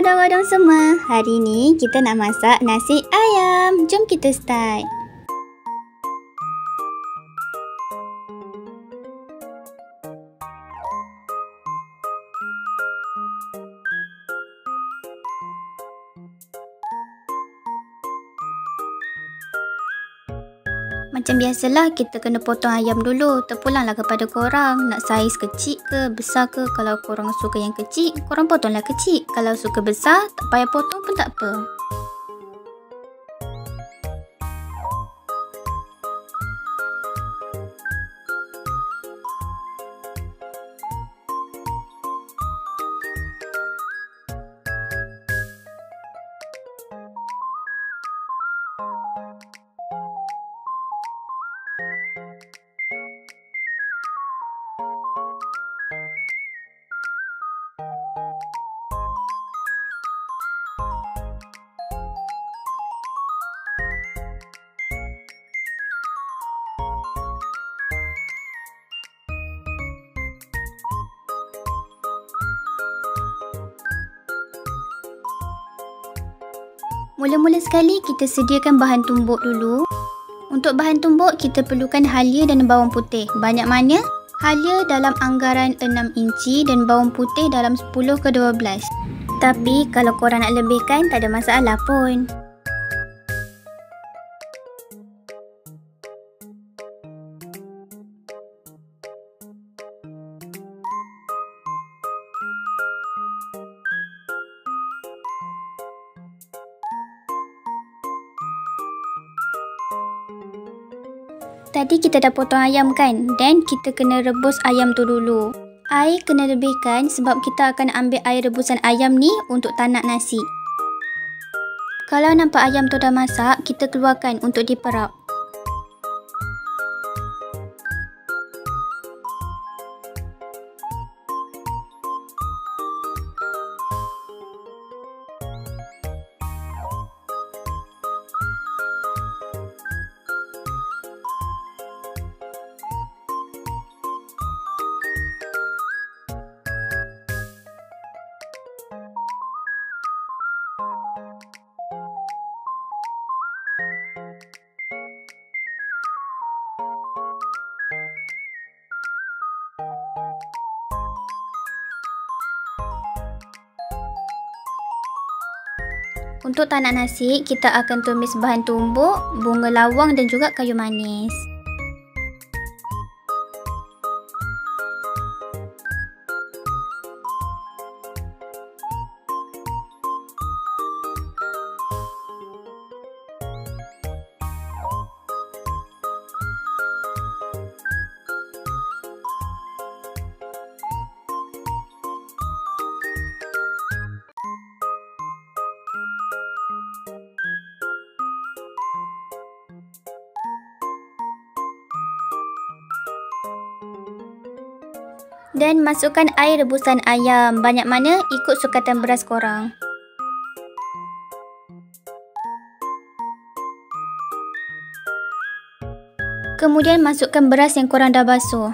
odong-odong semua. Hari ni kita nak masak nasi ayam. Jom kita start. Macam biasalah, kita kena potong ayam dulu. Terpulanglah kepada korang. Nak saiz kecil ke, besar ke. Kalau korang suka yang kecil, korang potonglah kecil. Kalau suka besar, tak payah potong pun tak apa. Mula-mula sekali kita sediakan bahan tumbuk dulu. Untuk bahan tumbuk kita perlukan halia dan bawang putih. Banyak mana? Halia dalam anggaran 6 inci dan bawang putih dalam 10 ke 12. Tapi kalau korang nak lebihkan tak ada masalah pun. Tadi kita dah potong ayam kan? Dan kita kena rebus ayam tu dulu. Air kena lebihkan sebab kita akan ambil air rebusan ayam ni untuk tanak nasi. Kalau nampak ayam tu dah masak, kita keluarkan untuk diperap. Untuk tanak nasi, kita akan tumis bahan tumbuk, bunga lawang dan juga kayu manis. Dan masukkan air rebusan ayam. Banyak mana ikut sukatan beras korang. Kemudian masukkan beras yang korang dah basuh.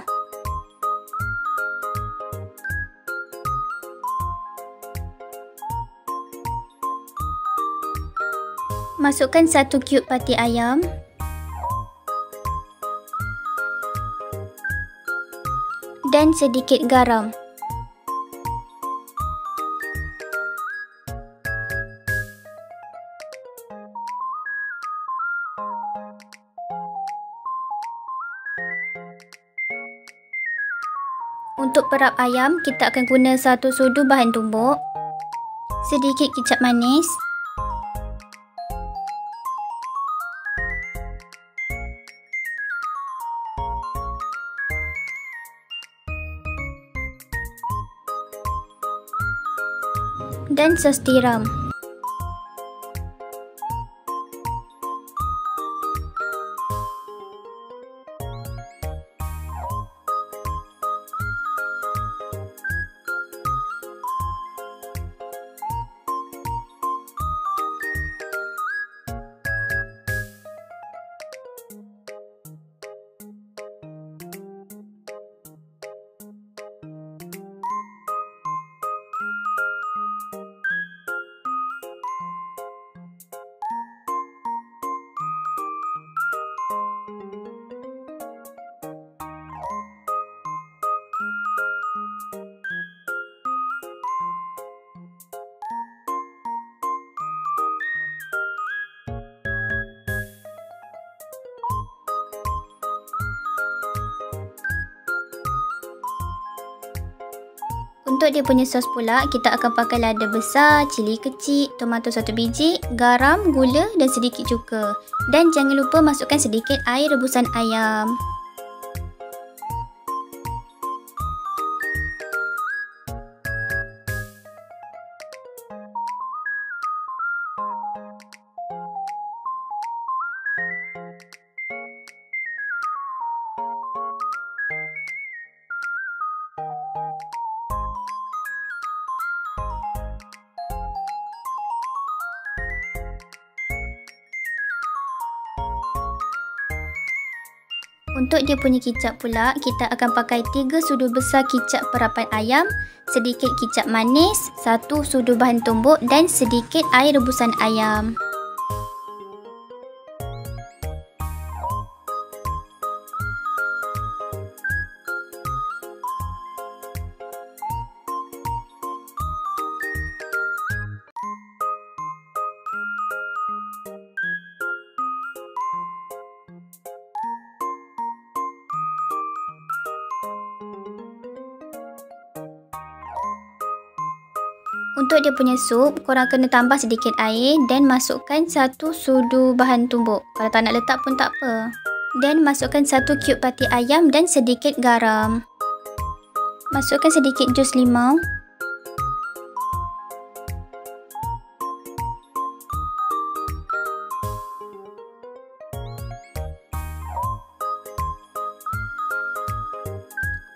Masukkan 1 cube pati ayam. Dan sedikit garam. Untuk perap ayam, kita akan guna 1 sudu bahan tumbuk, sedikit kicap manis, dan sos tiram. Untuk dia punya sos pula, kita akan pakai lada besar, cili kecil, tomato 1 biji, garam, gula dan sedikit cuka. Dan jangan lupa masukkan sedikit air rebusan ayam. Untuk dia punya kicap pula, kita akan pakai 3 sudu besar kicap perapan ayam, sedikit kicap manis, 1 sudu bahan tumbuk dan sedikit air rebusan ayam. Untuk dia punya sup, korang kena tambah sedikit air dan masukkan 1 sudu bahan tumbuk. Kalau tak nak letak pun tak apa. Dan masukkan 1 cube pati ayam dan sedikit garam. Masukkan sedikit jus limau.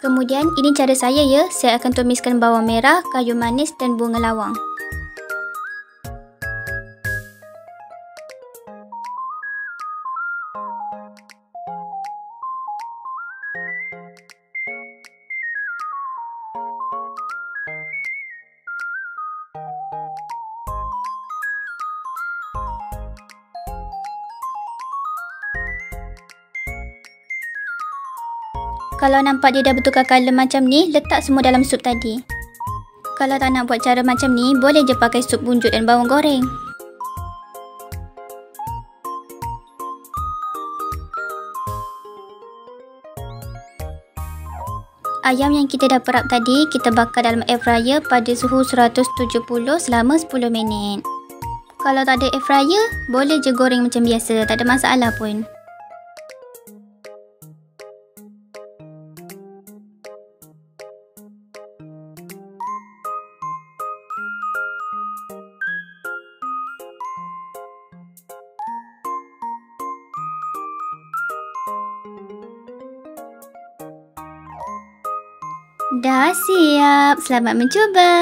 Kemudian, ini cara saya ya, saya akan tumiskan bawang merah, kayu manis dan bunga lawang. Kalau nampak dia dah bertukar colour macam ni, letak semua dalam sup tadi. Kalau tak nak buat cara macam ni, boleh je pakai sup bunjuk dan bawang goreng. Ayam yang kita dah perap tadi, kita bakar dalam air fryer pada suhu 170 selama 10 minit. Kalau tak ada air fryer, boleh je goreng macam biasa, tak ada masalah pun. Dah siap, selamat mencuba!